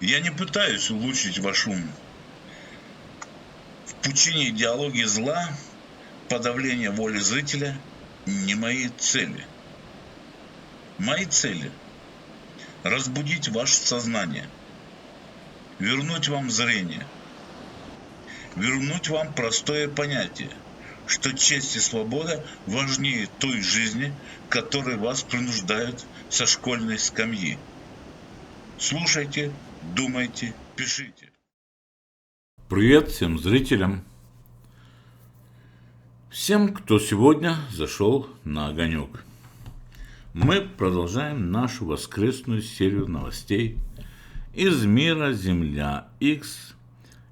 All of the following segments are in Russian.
Я не пытаюсь улучшить ваш ум. В пучине идеологии зла подавление воли зрителя не мои цели. Мои цели – разбудить ваше сознание, вернуть вам зрение, вернуть вам простое понятие, что честь и свобода важнее той жизни, которой вас принуждают со школьной скамьи. Слушайте, думайте, пишите. Привет всем зрителям, всем, кто сегодня зашел на огонек. Мы продолжаем нашу воскресную серию новостей из мира Земля X.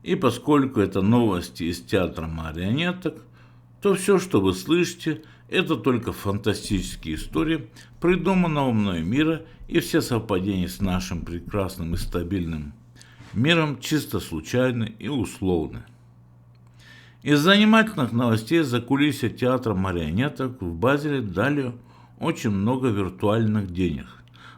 И поскольку это новости из театра марионеток, то все, что вы слышите, это только фантастические истории придуманного мной мира, и все совпадения с нашим прекрасным и стабильным миром чисто случайны и условны. Из занимательных новостей закулисья театра марионеток в Базеле дали очень много виртуальных денег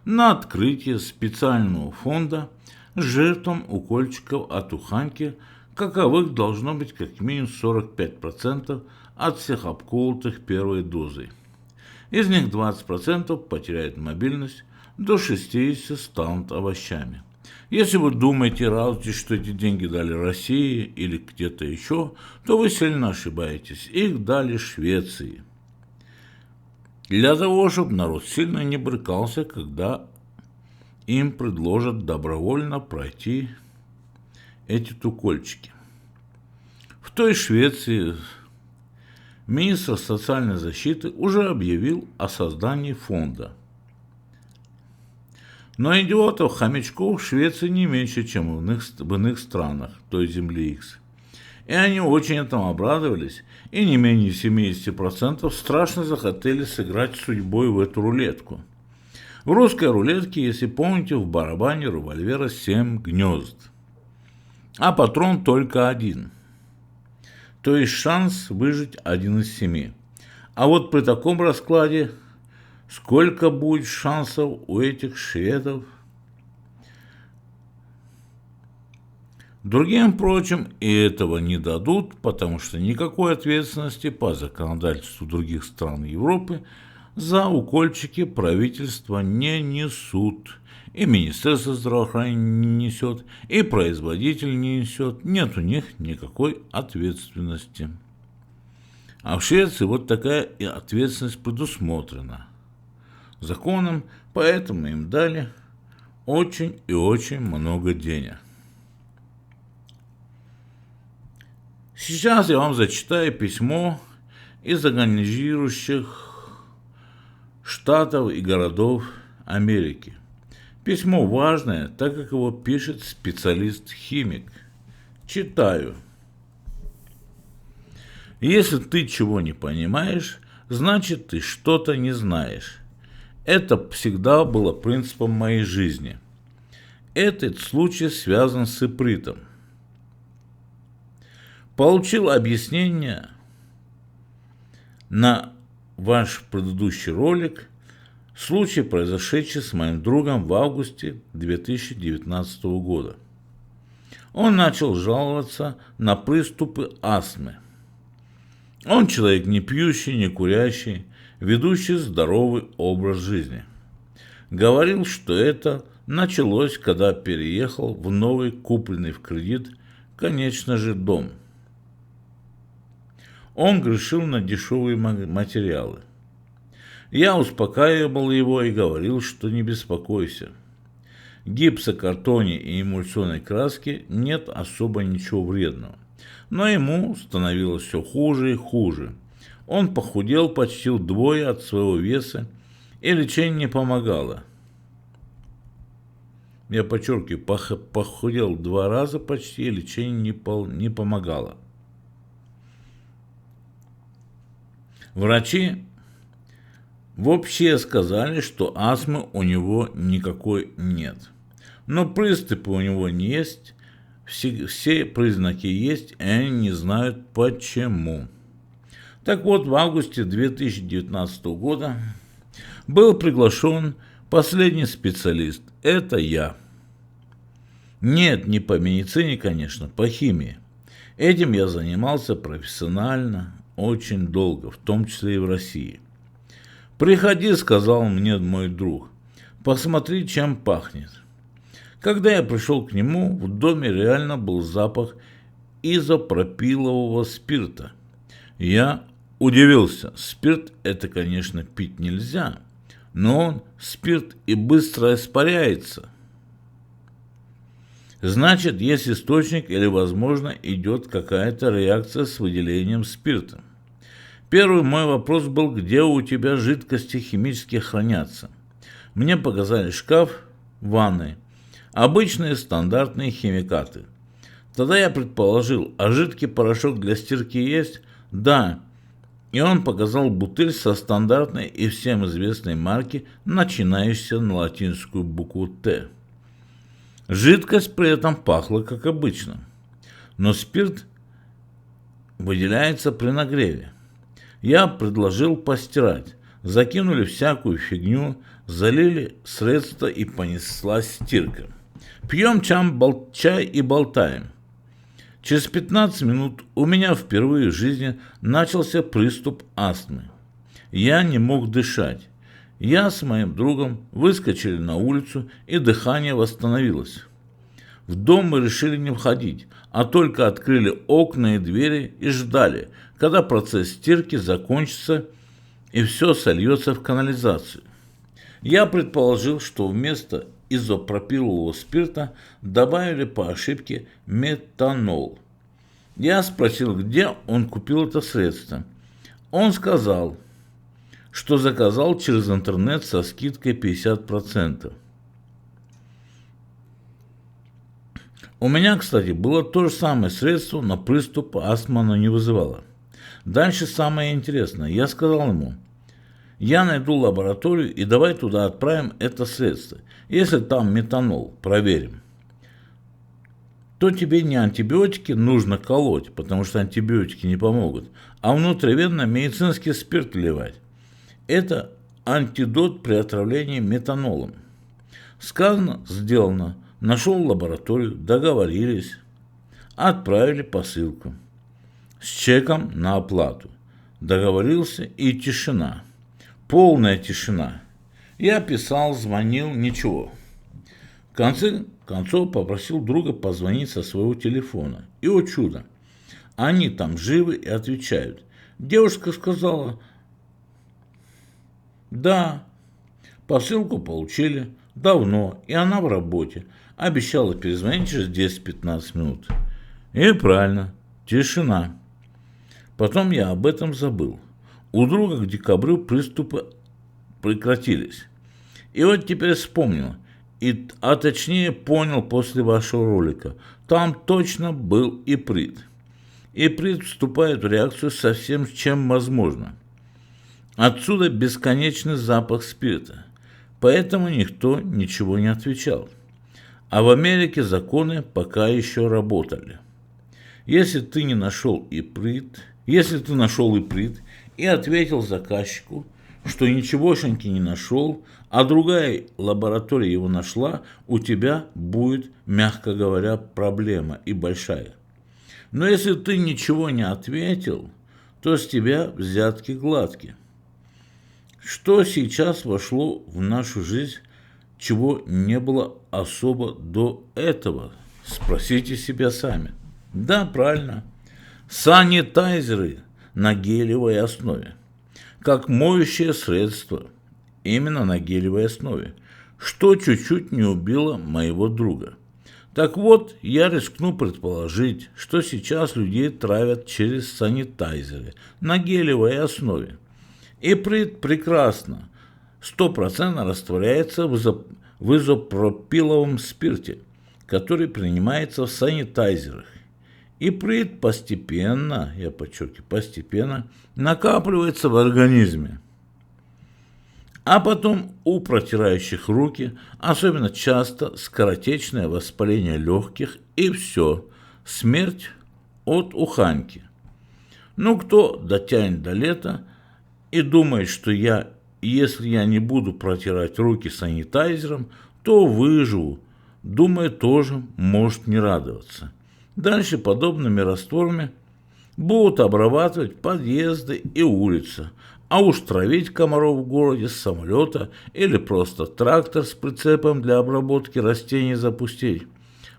на открытие специального фонда жертвам укольчиков от уханьки, каковых должно быть как минимум 45% от всех обколотых первой дозой. Из них 20% потеряют мобильность, до 60% станут овощами. Если вы думаете, радуетесь, что эти деньги дали России или где-то еще, то вы сильно ошибаетесь. Их дали Швеции. Для того, чтобы народ сильно не брыкался, когда им предложат добровольно пройти эти укольчики. В той Швеции министр социальной защиты уже объявил о создании фонда. Но идиотов, хомячков в Швеции не меньше, чем в иных странах той Земли X. И они очень этому обрадовались, и не менее 70% страшно захотели сыграть судьбой в эту рулетку. В русской рулетке, если помните, в барабане револьвера 7 гнезд, а патрон только один. То есть шанс выжить 1 из 7. А вот при таком раскладе сколько будет шансов у этих шведов? Другим, впрочем, и этого не дадут, потому что никакой ответственности по законодательству других стран Европы за укольчики правительства не несут. И Министерство здравоохранения не несет, и производитель не несет. Нет у них никакой ответственности. А в Швеции вот такая ответственность предусмотрена законом, поэтому им дали очень и очень много денег. Сейчас я вам зачитаю письмо из организирующих штатов и городов Америки. Письмо важное, так как его пишет специалист-химик. Читаю. Если ты чего не понимаешь, значит ты что-то не знаешь. Это всегда было принципом моей жизни. Этот случай связан с ипритом. Получил объяснение на ваш предыдущий ролик, случай, произошедший с моим другом в августе 2019 года. Он начал жаловаться на приступы астмы. Он человек не пьющий, не курящий, ведущий здоровый образ жизни. Говорил, что это началось, когда переехал в новый, купленный в кредит, конечно же, дом. Он грешил на дешевые материалы. Я успокаивал его и говорил, что не беспокойся. Гипсокартоне и эмульсионной краске нет особо ничего вредного. Но ему становилось все хуже и хуже. Он похудел почти вдвое от своего веса, и лечение не помогало. Я подчеркиваю, похудел 2 раза почти, и лечение не помогало. Врачи вообще сказали, что астмы у него никакой нет. Но приступы у него не есть, все признаки есть, и они не знают почему. Так вот, в августе 2019 года был приглашен последний специалист. Это я. Нет, не по медицине, конечно, по химии. Этим я занимался профессионально очень долго, в том числе и в России. «Приходи», — сказал мне мой друг, — «посмотри, чем пахнет». Когда я пришел к нему, в доме реально был запах изопропилового спирта. Я удивился. Спирт – это, конечно, пить нельзя, но он спирт и быстро испаряется. Значит, есть источник или, возможно, идет какая-то реакция с выделением спирта. Первый мой вопрос был, где у тебя жидкости химические хранятся. Мне показали шкаф в ванной, обычные стандартные химикаты. Тогда я предположил, а жидкий порошок для стирки есть? Да. И он показал бутыль со стандартной и всем известной марки, начинающейся на латинскую букву «Т». Жидкость при этом пахла как обычно. Но спирт выделяется при нагреве. Я предложил постирать. Закинули всякую фигню, залили средства и понеслась стирка. Пьем чай и болтаем. Через 15 минут у меня впервые в жизни начался приступ астмы. Я не мог дышать. Я с моим другом выскочили на улицу, и дыхание восстановилось. В дом мы решили не входить, а только открыли окна и двери и ждали, когда процесс стирки закончится и все сольется в канализацию. Я предположил, что вместо изопропилового спирта добавили по ошибке метанол. Я спросил, где он купил это средство. Он сказал, что заказал через интернет со скидкой 50%. У меня, кстати, было то же самое средство, но приступ астмы оно не вызывало. Дальше самое интересное. Я сказал ему, я найду лабораторию и давай туда отправим это средство. Если там метанол, проверим. То тебе не антибиотики нужно колоть, потому что антибиотики не помогут, а внутривенно медицинский спирт вливать. Это антидот при отравлении метанолом. Сказано, сделано. Нашел лабораторию, договорились, отправили посылку с чеком на оплату. Договорился, и тишина. Полная тишина. Я писал, звонил, ничего. В конце концов попросил друга позвонить со своего телефона. И, о чудо, они там живы и отвечают. Девушка сказала, да, посылку получили давно, и она в работе. Обещала перезвонить через 10-15 минут. И правильно, тишина. Потом я об этом забыл. У друга к декабрю приступы прекратились. И вот теперь вспомнил, а точнее понял после вашего ролика. Там точно был иприт. Иприт вступает в реакцию со всем, чем возможно. Отсюда бесконечный запах спирта. Поэтому никто ничего не отвечал. А в Америке законы пока еще работали. Если ты нашел иприт и ответил заказчику, что ничегошеньки не нашел, а другая лаборатория его нашла, у тебя будет, мягко говоря, проблема и большая. Но если ты ничего не ответил, то с тебя взятки гладкие. Что сейчас вошло в нашу жизнь, чего не было особо до этого? Спросите себя сами. Да, правильно. Санитайзеры на гелевой основе. Как моющее средство. Именно на гелевой основе. Что чуть-чуть не убило моего друга. Так вот, я рискну предположить, что сейчас людей травят через санитайзеры на гелевой основе. Иприт прекрасно, 100% растворяется в изопропиловом спирте, который принимается в санитайзерах. Иприт постепенно, я подчеркиваю, постепенно накапливается в организме. А потом у протирающих руки, особенно часто, скоротечное воспаление легких и все, смерть от уханьки. Ну, кто дотянет до лета и думает, что если я не буду протирать руки санитайзером, то выживу, думаю, тоже может не радоваться. Дальше подобными растворами будут обрабатывать подъезды и улицы, а уж травить комаров в городе с самолета или просто трактор с прицепом для обработки растений запустить.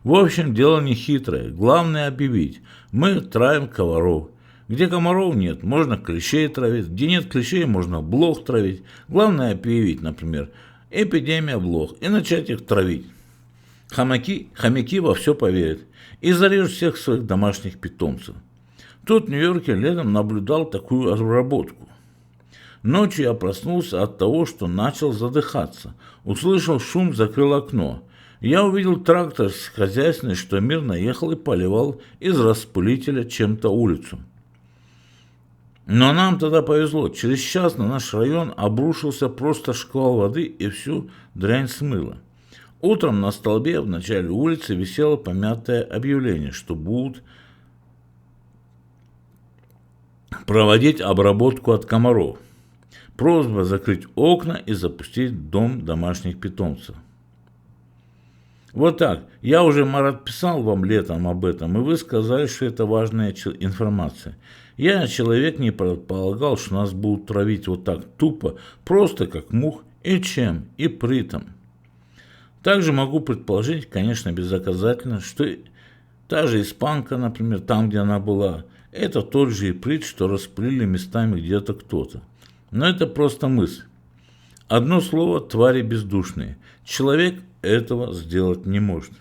В общем, дело не хитрое, главное объявить: мы травим комаров. Где комаров нет, можно клещей травить, где нет клещей, можно блох травить. Главное объявить, например, эпидемия блох, и начать их травить. Хомяки во все поверят и зарежут всех своих домашних питомцев. Тут в Нью-Йорке летом наблюдал такую обработку. Ночью я проснулся от того, что начал задыхаться. Услышал шум, закрыл окно. Я увидел трактор с хозяйственной, что мирно ехал и поливал из распылителя чем-то улицу. Но нам тогда повезло. Через час на наш район обрушился просто шквал воды и всю дрянь смыло. Утром на столбе в начале улицы висело помятое объявление, что будут проводить обработку от комаров. Просьба закрыть окна и запустить в дом домашних питомцев. Вот так. Я уже, Марат, писал вам летом об этом, и вы сказали, что это важная информация. Я, человек, не предполагал, что нас будут травить вот так тупо, просто как мух, и чем, и притом. Также могу предположить, конечно, бездоказательно, что та же испанка, например, там, где она была, это тот же иприт, что распылили местами где-то кто-то. Но это просто мысль. Одно слово: твари бездушные. Человек этого сделать не может.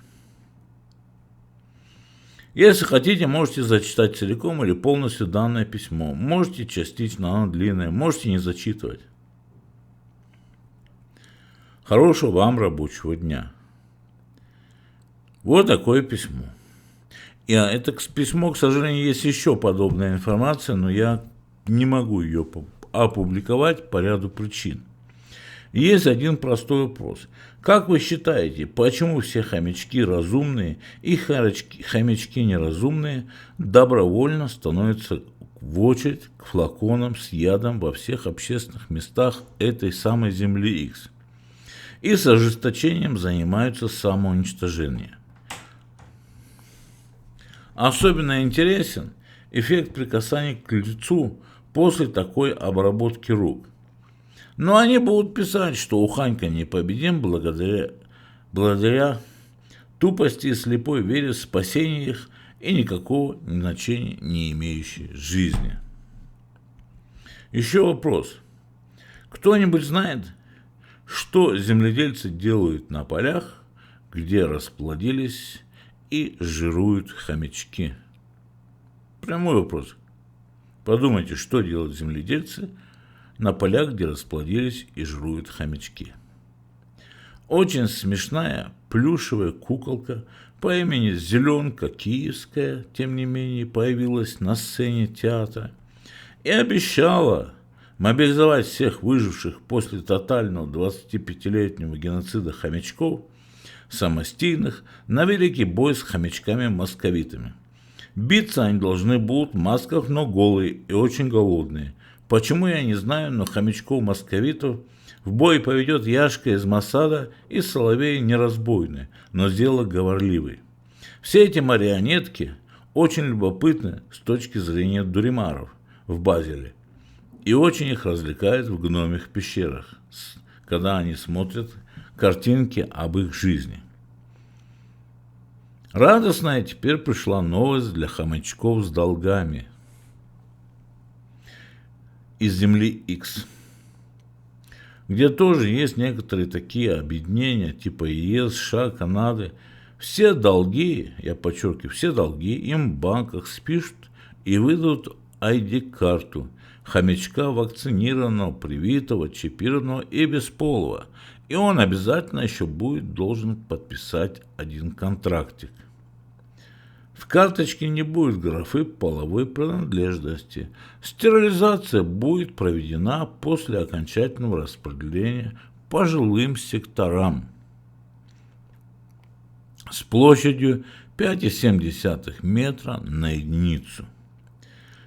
Если хотите, можете зачитать целиком или полностью данное письмо. Можете частично, оно длинное, можете не зачитывать. Хорошего вам рабочего дня. Вот такое письмо. И это письмо, к сожалению, есть еще подобная информация, но я не могу ее опубликовать по ряду причин. Есть один простой вопрос. Как вы считаете, почему все хомячки разумные и хомячки неразумные добровольно становятся в очередь к флаконам с ядом во всех общественных местах этой самой Земли X и с ожесточением занимаются самоуничтожением? Особенно интересен эффект прикасания к лицу после такой обработки рук. Но они будут писать, что Уханька непобедим благодаря тупости и слепой вере в спасение их и никакого значения не имеющей жизни. Еще вопрос. Кто-нибудь знает, что земледельцы делают на полях, где расплодились и жируют хомячки? Прямой вопрос. Подумайте, что делают земледельцы на полях, где расплодились и жируют хомячки. Очень смешная плюшевая куколка по имени Зеленка Киевская, тем не менее, появилась на сцене театра и обещала мобилизовать всех выживших после тотального 25-летнего геноцида хомячков самостийных на великий бой с хомячками-московитами. Биться они должны будут в масках, но голые и очень голодные. Почему, я не знаю, но хомячков-московитов в бой поведет Яшка из Моссада и Соловей неразбойный, но сделок говорливый. Все эти марионетки очень любопытны с точки зрения дуримаров в Базеле и очень их развлекает в гномьих пещерах, когда они смотрят картинки об их жизни. Радостная теперь пришла новость для хомячков с долгами из Земли X, где тоже есть некоторые такие объединения, типа ЕС, США, Канады. Все долги, я подчеркиваю, все долги им в банках спишут и выдадут ID-карту хомячка вакцинированного, привитого, чипированного и бесполого. И он обязательно еще должен подписать один контрактик. В карточке не будет графы половой принадлежности. Стерилизация будет проведена после окончательного распределения по жилым секторам с площадью 5,7 метра на единицу.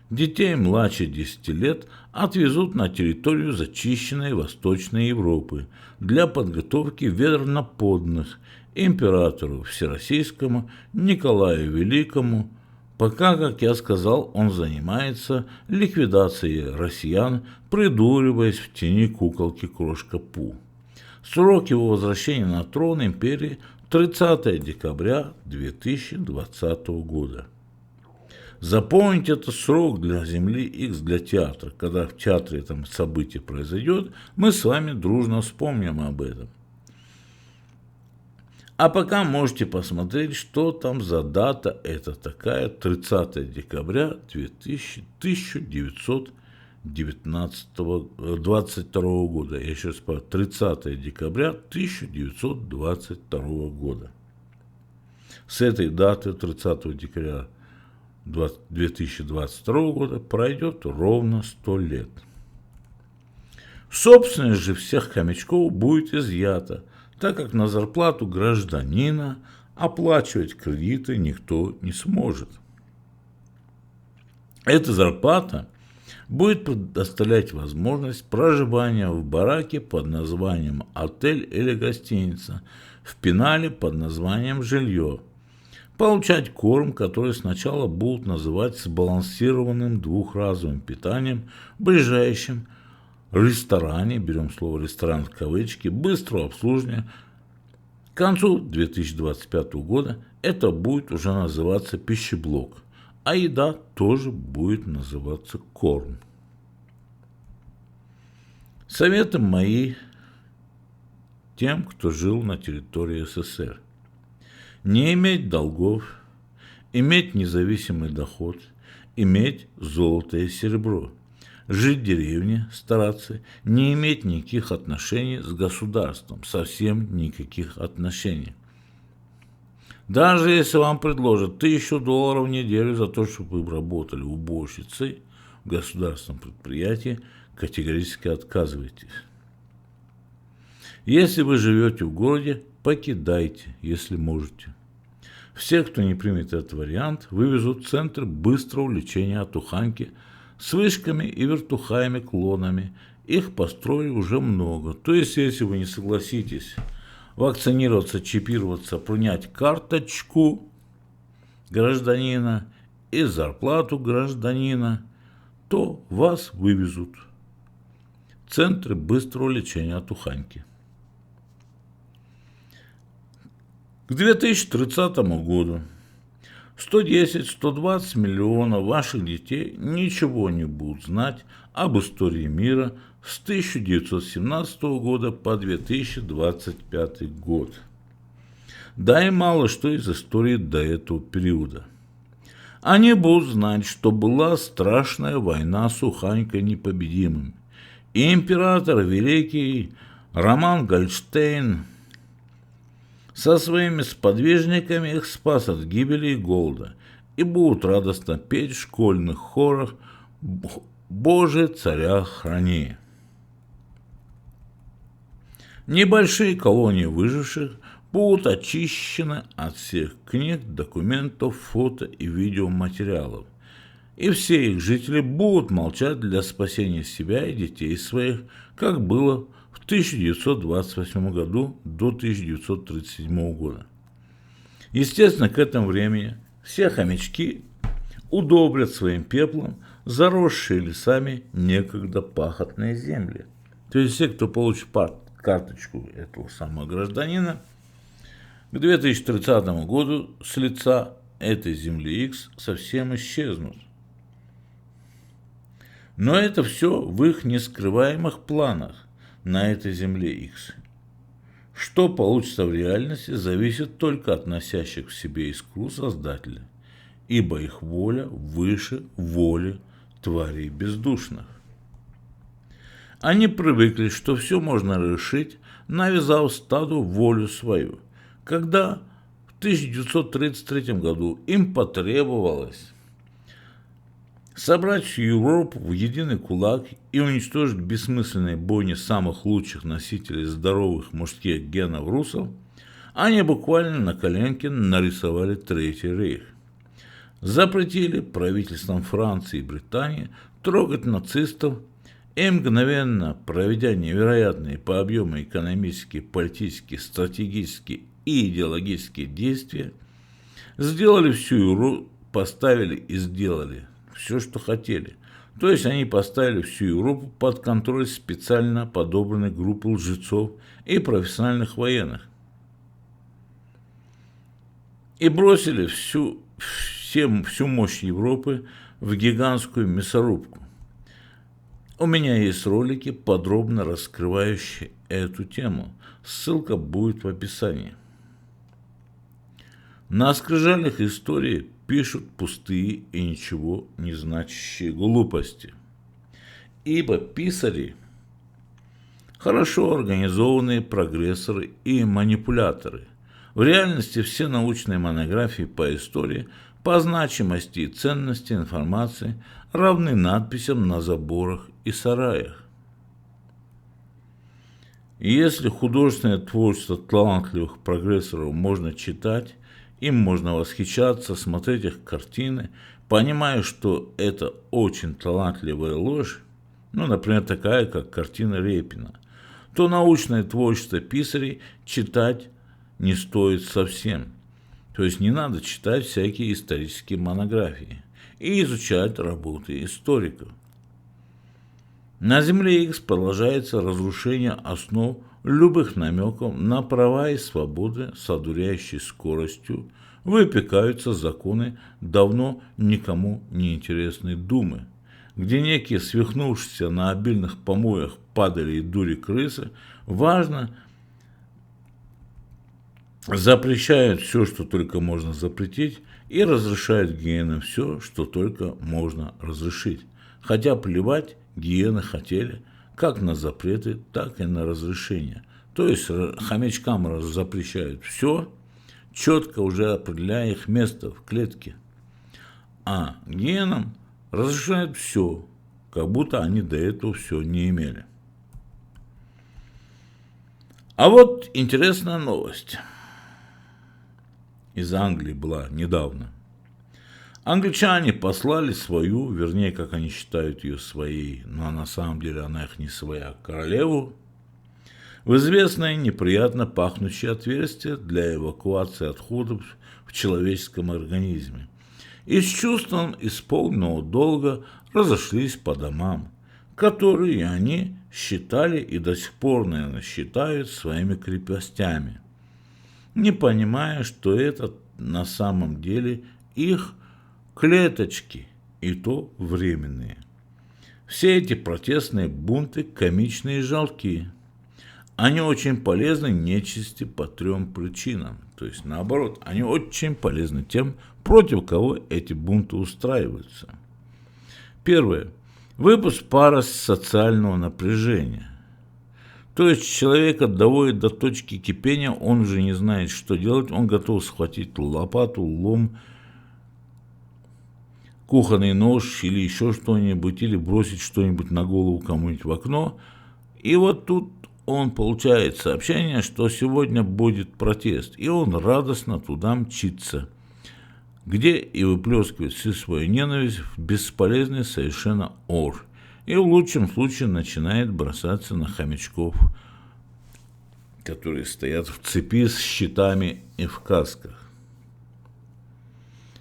Детей младше 10 лет отвезут на территорию зачищенной Восточной Европы для подготовки верноподданных императору Всероссийскому Николаю Великому, пока, как я сказал, он занимается ликвидацией россиян, придуриваясь в тени куколки Крошка Пу. Срок его возвращения на трон империи 30 декабря 2020 года. Запомните этот срок для Земли X, для театра. Когда в театре это событие произойдет, мы с вами дружно вспомним об этом. А пока можете посмотреть, что там за дата. Это такая 30 декабря 1922 года. Я еще раз повторю, 30 декабря 1922 года. С этой даты 30 декабря 2022 года пройдет ровно 100 лет. Собственность же всех хомячков будет изъята, так как на зарплату гражданина оплачивать кредиты никто не сможет. Эта зарплата будет предоставлять возможность проживания в бараке под названием отель или гостиница, в пенале под названием жилье, получать корм, который сначала будут называть сбалансированным двухразовым питанием в ближайшем ресторане, берем слово ресторан в кавычки, быстрого обслуживания. К концу 2025 года это будет уже называться пищеблок, а еда тоже будет называться корм. Советы мои тем, кто жил на территории СССР. Не иметь долгов, иметь независимый доход, иметь золото и серебро, жить в деревне, стараться, не иметь никаких отношений с государством, совсем никаких отношений. Даже если вам предложат $1000 в неделю за то, чтобы вы работали уборщицей в государственном предприятии, категорически отказывайтесь. Если вы живете в городе, покидайте, если можете. Все, кто не примет этот вариант, вывезут в центр быстрого лечения от уханьки с вышками и вертухаями-клонами. Их построили уже много. То есть, если вы не согласитесь вакцинироваться, чипироваться, принять карточку гражданина и зарплату гражданина, то вас вывезут в центры быстрого лечения от уханьки. К 2030 году 110-120 миллионов ваших детей ничего не будут знать об истории мира с 1917 года по 2025 год. Да и мало что из истории до этого периода. Они будут знать, что была страшная война с Уханькой непобедимым. И император Великий Роман Гольштейн со своими сподвижниками их спас от гибели и голода, и будут радостно петь в школьных хорах «Боже, царя храни». Небольшие колонии выживших будут очищены от всех книг, документов, фото и видеоматериалов, и все их жители будут молчать для спасения себя и детей своих, как было в 1928 году до 1937 года. Естественно, к этому времени все хомячки удобрят своим пеплом заросшие лесами некогда пахотные земли. То есть все, кто получит карточку этого самого гражданина, к 2030 году с лица этой земли X совсем исчезнут. Но это все в их нескрываемых планах на этой земле X. Что получится в реальности, зависит только от носящих в себе искру Создателя, ибо их воля выше воли тварей бездушных. Они привыкли, что все можно решить, навязав стаду волю свою. Когда в 1933 году им потребовалось собрать всю Европу в единый кулак и уничтожить бессмысленные бойни самых лучших носителей здоровых мужских генов русов, они буквально на коленке нарисовали Третий рейх. Запретили правительствам Франции и Британии трогать нацистов и мгновенно, проведя невероятные по объему экономические, политические, стратегические и идеологические действия, сделали всю Европу, поставили и сделали все, что хотели. То есть они поставили всю Европу под контроль специально подобранной группы лжецов и профессиональных военных. И бросили всю мощь Европы в гигантскую мясорубку. У меня есть ролики, подробно раскрывающие эту тему. Ссылка будет в описании. На скрижалях истории пишут пустые и ничего не значащие глупости. Ибо писари – хорошо организованные прогрессоры и манипуляторы. В реальности все научные монографии по истории по значимости и ценности информации равны надписям на заборах и сараях. И если художественное творчество талантливых прогрессоров можно читать, им можно восхищаться, смотреть их картины, понимая, что это очень талантливая ложь, например, такая, как картина Репина, то научное творчество писарей читать не стоит совсем. То есть не надо читать всякие исторические монографии и изучать работы историков. На Земле X продолжается разрушение основ любых намеков на права и свободы с одуряющей скоростью, выпекаются законы давно никому не интересной Думы, где некие свихнувшиеся на обильных помоях падали и дури крысы, важно запрещают все, что только можно запретить, и разрешают гиенам все, что только можно разрешить. Хотя плевать гиены хотели как на запреты, так и на разрешения. То есть хомячкам запрещают все, четко уже определяя их место в клетке. А гиенам разрешают все, как будто они до этого все не имели. А вот интересная новость. Из Англии была недавно. Англичане послали свою, вернее, как они считают ее своей, но на самом деле она их не своя, королеву, в известное неприятно пахнущее отверстие для эвакуации отходов в человеческом организме. И с чувством исполненного долга разошлись по домам, которые они считали и до сих пор, наверное, считают своими крепостями, не понимая, что это на самом деле их клеточки, и то временные. Все эти протестные бунты комичные и жалкие. Они очень полезны нечисти по 3 причинам. То есть, наоборот, они очень полезны тем, против кого эти бунты устраиваются. Первое. Выпуск пара социального напряжения. То есть человека доводит до точки кипения, он уже не знает, что делать, он готов схватить лопату, лом, кухонный нож или еще что-нибудь, или бросить что-нибудь на голову кому-нибудь в окно. И вот тут он получает сообщение, что сегодня будет протест, и он радостно туда мчится, где и выплескивает всю свою ненависть в бесполезный совершенно ор. И в лучшем случае начинает бросаться на хомячков, которые стоят в цепи с щитами и в касках.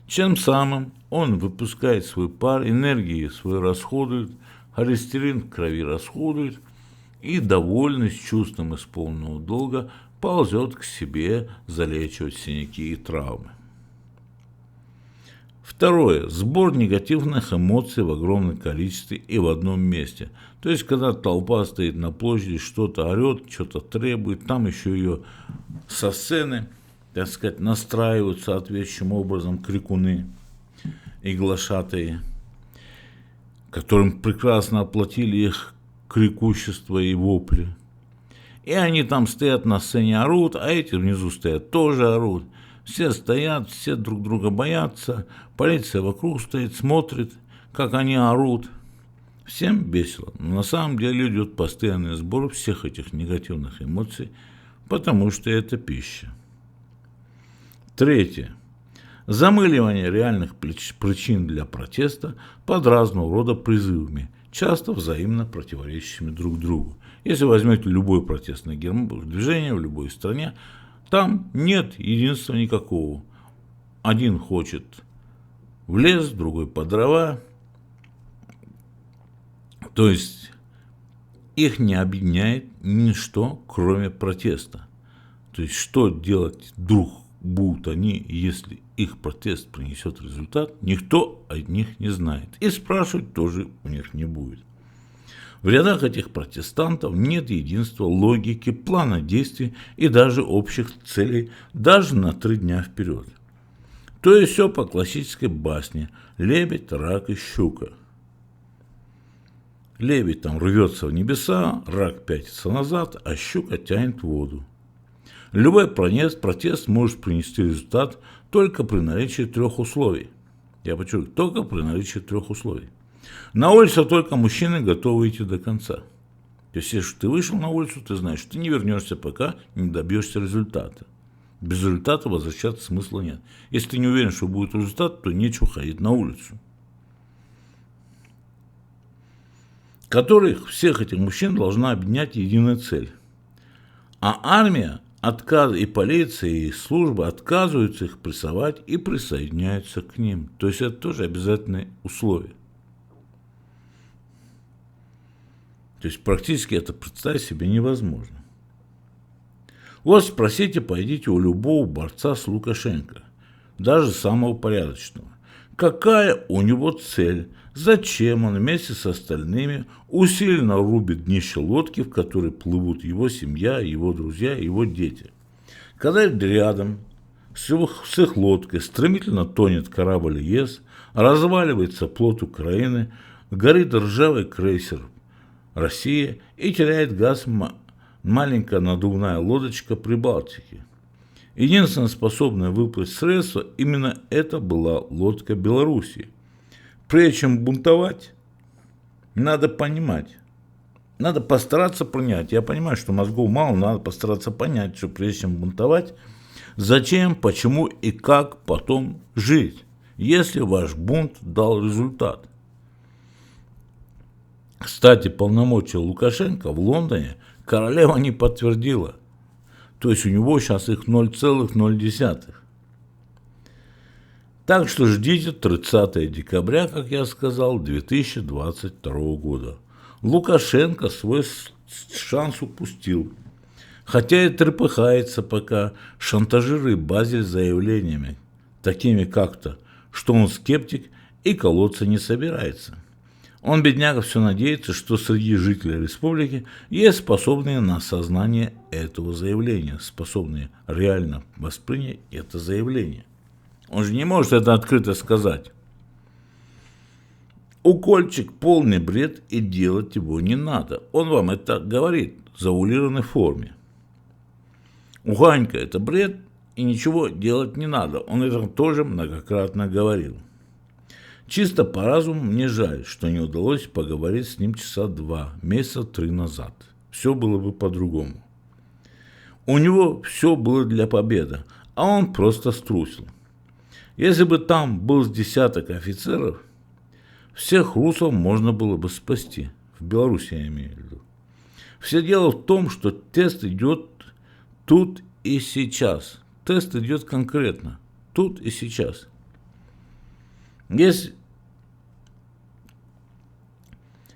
Тем самым он выпускает свой пар, энергии свою расходует, холестерин в крови расходует, и, довольный, с чувством исполненного долга, ползет к себе залечивать синяки и травмы. Второе. Сбор негативных эмоций в огромном количестве и в одном месте. То есть, когда толпа стоит на площади, что-то орет, что-то требует, там еще ее со сцены, так сказать, настраивают соответствующим образом крикуны и глашатые, которым прекрасно оплатили их крикущество и вопли. И они там стоят на сцене, орут, а эти внизу стоят, тоже орут. Все стоят, все друг друга боятся, полиция вокруг стоит, смотрит, как они орут. Всем весело, но на самом деле идет постоянный сбор всех этих негативных эмоций, потому что это пища. Третье. Замыливание реальных причин для протеста под разного рода призывами. часто взаимно противоречащими друг другу. Если возьмете любое протестное движение в любой стране, там нет единства никакого. Один хочет в лес, другой под дрова. То есть их не объединяет ничто, кроме протеста. То есть что делать друг будут они, если их протест принесет результат, никто от них не знает. И спрашивать тоже у них не будет. В рядах этих протестантов нет единства, логики, плана действий и даже общих целей даже на 3 дня вперед. То есть все по классической басне «Лебедь, рак и щука». Лебедь там рвется в небеса, рак пятится назад, а щука тянет в воду. Любой протест может принести результат только при наличии 3 условий. Я подчеркиваю, только при наличии 3 условий. На улице только мужчины готовы идти до конца. То есть, если ты вышел на улицу, ты знаешь, что ты не вернешься, пока не добьешься результата. Без результата возвращаться смысла нет. Если ты не уверен, что будет результат, то нечего ходить на улицу. Которых всех этих мужчин должна объединять единая цель. А армия и полиция, и служба отказываются их прессовать и присоединяются к ним. То есть это тоже обязательное условие. То есть практически это представить себе невозможно. Вот спросите, пойдите у любого борца с Лукашенко, даже самого порядочного. Какая у него цель? Зачем он вместе с остальными усиленно рубит днище лодки, в которой плывут его семья, его друзья, его дети? Когда рядом с их лодкой стремительно тонет корабль ЕС, разваливается плот Украины, горит ржавый крейсер Россия и теряет газ маленькая надувная лодочка Прибалтики. Единственное способное выплыть средство, именно это была лодка Белоруссии. Прежде чем бунтовать, надо понимать, надо постараться понять. Я понимаю, что мозгов мало, надо постараться понять, что прежде чем бунтовать, зачем, почему и как потом жить, если ваш бунт дал результат. Кстати, полномочия Лукашенко в Лондоне королева не подтвердила. То есть у него сейчас их 0,0. Так что ждите 30 декабря, как я сказал, 2022 года. Лукашенко свой шанс упустил. Хотя и трепыхается пока, шантажирует Базель заявлениями, такими как-то, что он скептик и колоться не собирается. Он, бедняга, все надеется, что среди жителей республики есть способные на осознание этого заявления, способные реально воспринять это заявление. Он же не может это открыто сказать. Укольчик полный бред, и делать его не надо. Он вам это говорит в заулированной форме. Уганька – это бред, и ничего делать не надо. Он это тоже многократно говорил. Чисто по разуму мне жаль, что не удалось поговорить с ним часа 2, месяца 3 назад. Все было бы по-другому. У него все было для победы, а он просто струсил. Если бы там был с десяток офицеров, всех русов можно было бы спасти. В Беларуси я имею в виду. Все дело в том, что тест идет тут и сейчас. Тест идет конкретно. Тут и сейчас.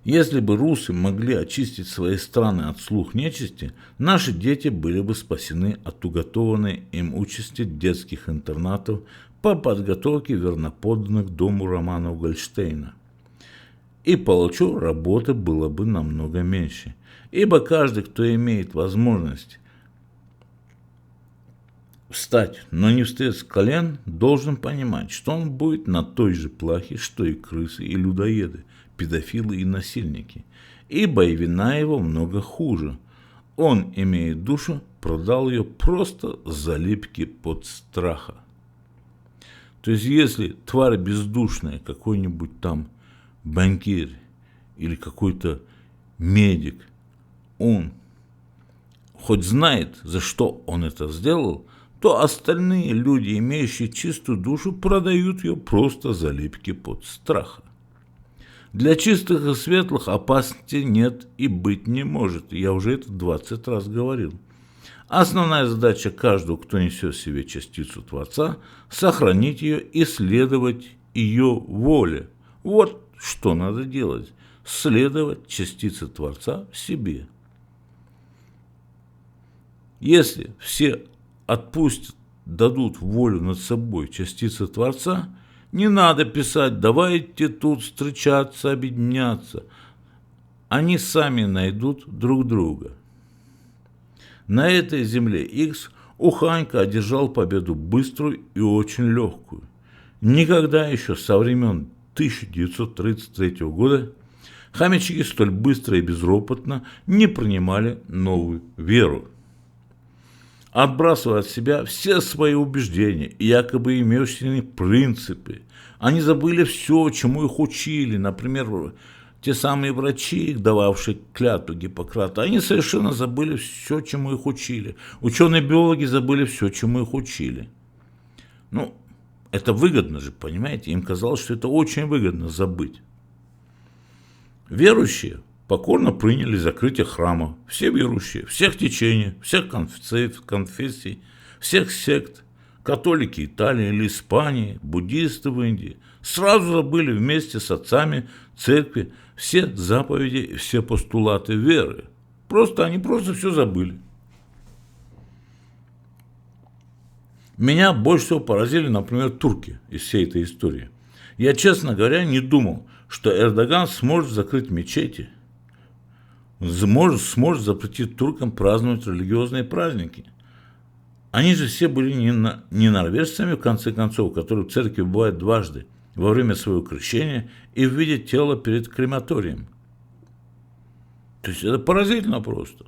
Если бы русы могли очистить свои страны от слух нечисти, наши дети были бы спасены от уготованной им участи детских интернатов по подготовке верноподданных дому Романа Гольштейна. И палачу работы было бы намного меньше, ибо каждый, кто имеет возможность встать, но не встает с колен, должен понимать, что он будет на той же плахе, что и крысы и людоеды, педофилы и насильники, ибо и вина его много хуже. Он, имея душу, продал ее просто за липки под страха. То есть, если тварь бездушная, какой-нибудь там банкир или какой-то медик, он хоть знает, за что он это сделал, то остальные люди, имеющие чистую душу, продают ее просто за липки под страха. Для чистых и светлых опасности нет и быть не может. Я уже это 20 раз говорил. Основная задача каждого, кто несет в себе частицу Творца, сохранить ее и следовать ее воле. Вот что надо делать. Следовать частице Творца в себе. Если все отпустят, дадут волю над собой частице Творца, не надо писать «давайте тут встречаться, объединяться». Они сами найдут друг друга. На этой земле X Уханька одержал победу быструю и очень легкую. Никогда еще со времен 1933 года хомячки столь быстро и безропотно не принимали новую веру. Отбрасывая от себя все свои убеждения и якобы имеющие принципы, они забыли все, чему их учили. Например, те самые врачи, дававшие клятву Гиппократа, они совершенно забыли все, чему их учили. Ученые-биологи забыли все, чему их учили. Ну, это выгодно же, понимаете? Им казалось, что это очень выгодно забыть. Верующие покорно приняли закрытие храмов. Все верующие, всех течений, всех конфессий, всех сект, католики Италии или Испании, буддисты в Индии, сразу забыли вместе с отцами церкви все заповеди и все постулаты веры. Они просто все забыли. Меня больше всего поразили, например, турки из всей этой истории. Я, честно говоря, не думал, что Эрдоган сможет закрыть мечети, сможет запретить туркам праздновать религиозные праздники. Они же все были не норвежцами, в конце концов, которые в церкви бывают дважды, во время своего крещения и в виде тела перед крематорием. То есть это поразительно просто.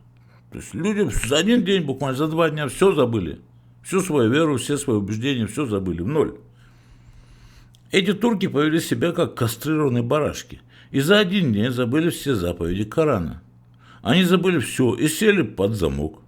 То есть люди за один день, буквально за 2 дня все забыли. Всю свою веру, все свои убеждения, все забыли в ноль. Эти турки повели себя как кастрированные барашки. И за один день забыли все заповеди Корана. Они забыли все и сели под замок.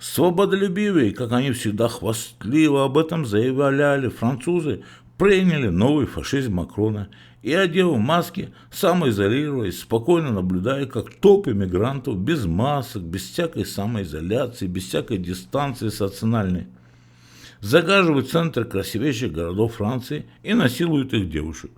Свободолюбивые, как они всегда хвастливо об этом заявляли, французы приняли новый фашизм Макрона и, одев маски, самоизолировались, спокойно наблюдая, как толпы мигрантов без масок, без всякой самоизоляции, без всякой дистанции социальной загаживают центры красивейших городов Франции и насилуют их девушек.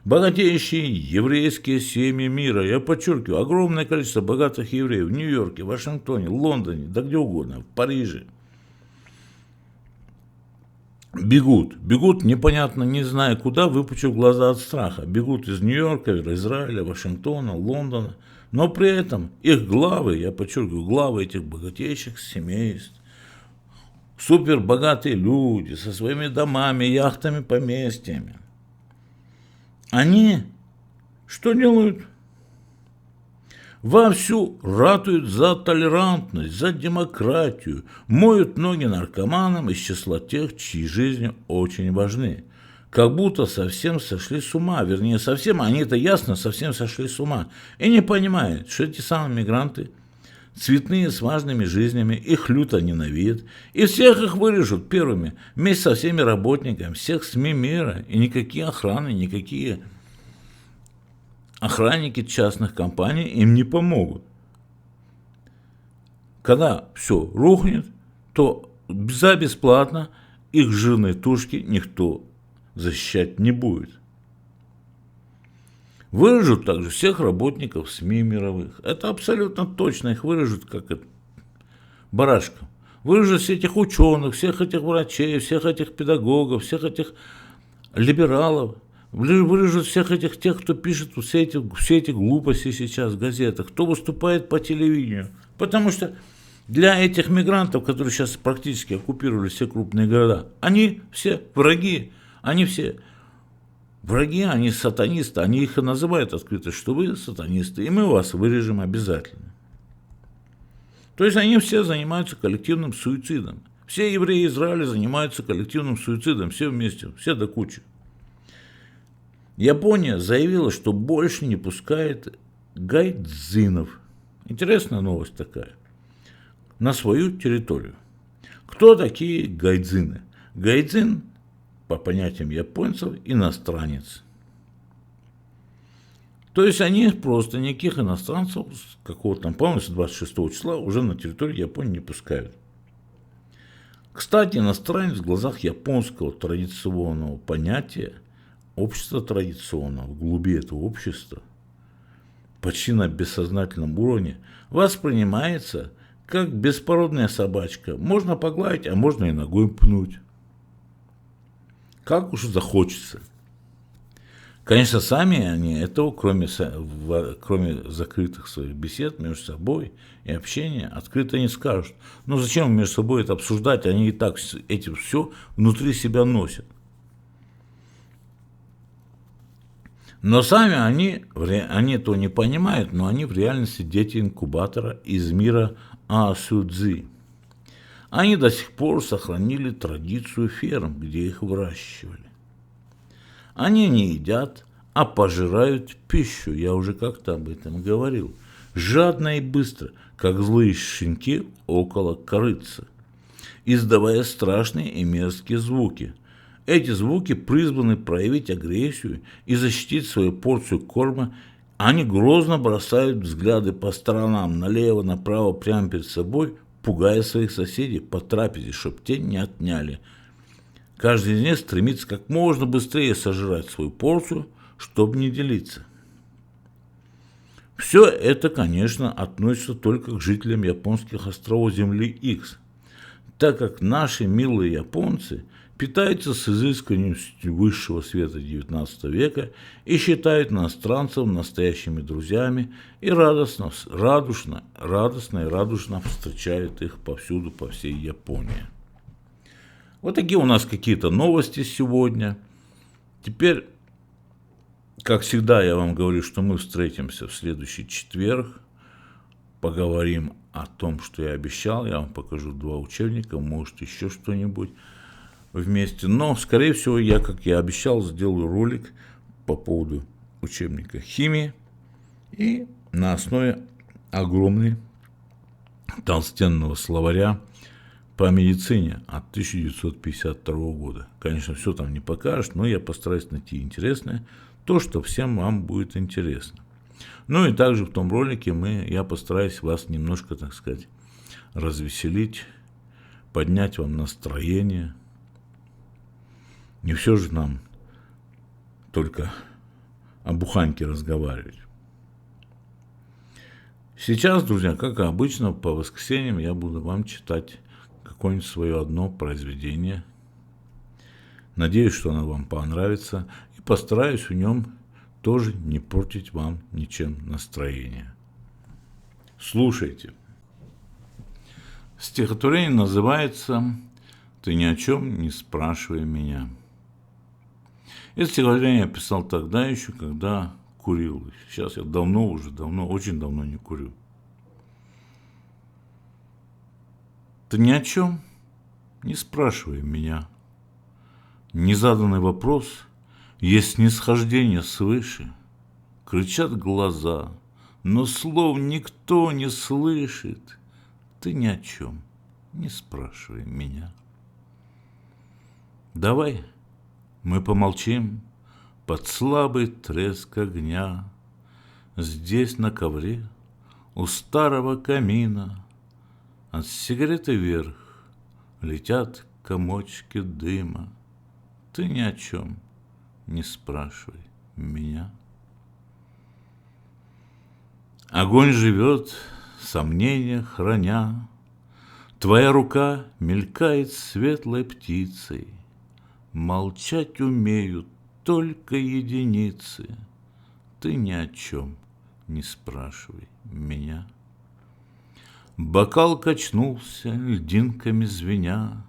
Богатейшие еврейские семьи мира, я подчеркиваю, огромное количество богатых евреев в Нью-Йорке, Вашингтоне, Лондоне, да где угодно, в Париже. Бегут непонятно, не зная куда, выпучив глаза от страха. Бегут из Нью-Йорка, Израиля, Вашингтона, Лондона. Но при этом их главы, я подчеркиваю, главы этих богатейших семейств, супербогатые люди со своими домами, яхтами, поместьями, они что делают? Вовсю ратуют за толерантность, за демократию, моют ноги наркоманам из числа тех, чьи жизни очень важны. Как будто совсем сошли с ума, вернее, совсем, они-то ясно, совсем сошли с ума. И не понимают, что эти самые мигранты, цветные с важными жизнями, их люто ненавидят, и всех их вырежут первыми, вместе со всеми работниками, всех СМИ мира, и никакие охраны, никакие охранники частных компаний им не помогут. Когда все рухнет, то за бесплатно их жирные тушки никто защищать не будет. Вырежут также всех работников СМИ мировых. Это абсолютно точно, их вырежут как барашков. Вырежут всех этих ученых, всех этих врачей, всех этих педагогов, всех этих либералов. Вырежут всех этих тех, кто пишет все эти глупости сейчас в газетах, кто выступает по телевидению. Потому что для этих мигрантов, которые сейчас практически оккупировали все крупные города, они все враги, они сатанисты, они их и называют открыто, что вы сатанисты, и мы вас вырежем обязательно. То есть они все занимаются коллективным суицидом. Все евреи Израиля занимаются коллективным суицидом, все вместе, все до кучи. Япония заявила, что больше не пускает гайдзинов. Интересная новость такая. На свою территорию. Кто такие гайдзины? Гайдзин, по понятиям японцев, иностранец. То есть они просто никаких иностранцев с какого-то там, по-моему, с 26 числа уже на территорию Японии не пускают. Кстати, иностранец в глазах японского традиционного понятия общества традиционного, в глуби этого общества, почти на бессознательном уровне, воспринимается как беспородная собачка. Можно погладить, а можно и ногой пнуть. Как уж захочется. Конечно, сами они этого, кроме закрытых своих бесед между собой и общения, открыто не скажут. Ну зачем между собой это обсуждать? Они и так этим все внутри себя носят. Но сами они этого не понимают, но они в реальности дети инкубатора из мира Асудзи. Они до сих пор сохранили традицию ферм, где их выращивали. Они не едят, а пожирают пищу, я уже как-то об этом говорил, жадно и быстро, как злые щенки около корытца, издавая страшные и мерзкие звуки. Эти звуки призваны проявить агрессию и защитить свою порцию корма. Они грозно бросают взгляды по сторонам, налево, направо, прямо перед собой, пугая своих соседей по трапезе, чтоб те не отняли. Каждый из них стремится как можно быстрее сожрать свою порцию, чтобы не делиться. Все это, конечно, относится только к жителям японских островов Земли X, так как наши милые японцы питаются с изысканностью высшего света XIX века и считают иностранцев настоящими друзьями и радостно встречают их повсюду, по всей Японии. Вот такие у нас какие-то новости сегодня. Теперь, как всегда, я вам говорю, что мы встретимся в следующий четверг. Поговорим о том, что я обещал. Я вам покажу 2 учебника, может, еще что-нибудь вместе. Но, скорее всего, я, как я обещал, сделаю ролик по поводу учебника химии. И на основе огромного толстенного словаря по медицине от 1952 года. Конечно, все там не покажешь, но я постараюсь найти интересное, то, что всем вам будет интересно. Ну и также в том ролике я постараюсь вас немножко, так сказать, развеселить, поднять вам настроение. Не все же нам только о буханке разговаривать. Сейчас, друзья, как и обычно, по воскресеньям я буду вам читать какое-нибудь свое одно произведение. Надеюсь, что оно вам понравится. И постараюсь в нем тоже не портить вам ничем настроение. Слушайте. Стихотворение называется «Ты ни о чем не спрашивай меня». Это стихотворение я писал тогда еще, когда курил. Сейчас я очень давно не курю. Ты ни о чем не спрашивай меня. Незаданный вопрос есть снисхождение свыше. Кричат глаза, но слов никто не слышит. Ты ни о чем не спрашивай меня. Давай мы помолчим под слабый треск огня. Здесь на ковре у старого камина от сигареты вверх летят комочки дыма. Ты ни о чем не спрашивай меня. Огонь живет, сомнения храня. Твоя рука мелькает светлой птицей. Молчать умеют только единицы. Ты ни о чем не спрашивай меня. Бокал качнулся, льдинками звеня,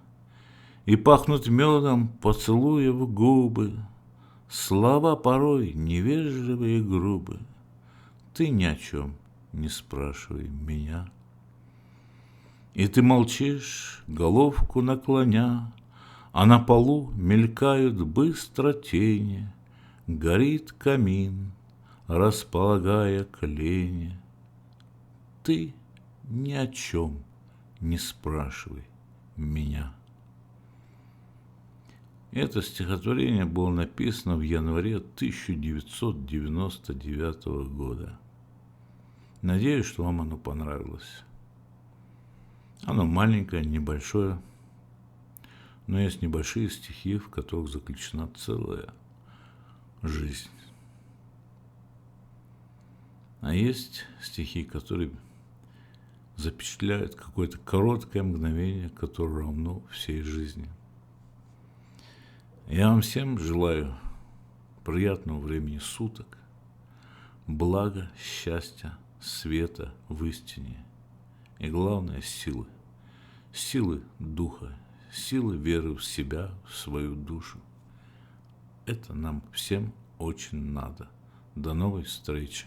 и пахнут медом поцелуя в губы. Слова порой невежливые и грубы. Ты ни о чем не спрашивай меня. И ты молчишь, головку наклоня, а на полу мелькают быстро тени. Горит камин, располагая колени. Ты ни о чем не спрашивай меня. Это стихотворение было написано в январе 1999 года. Надеюсь, что вам оно понравилось. Оно маленькое, небольшое, но есть небольшие стихи, в которых заключена целая жизнь. А есть стихи, которые запечатляют какое-то короткое мгновение, которое равно всей жизни. Я вам всем желаю приятного времени суток, блага, счастья, света в истине и, главное, силы. Силы духа, силы веры в себя, в свою душу. Это нам всем очень надо. До новой встречи.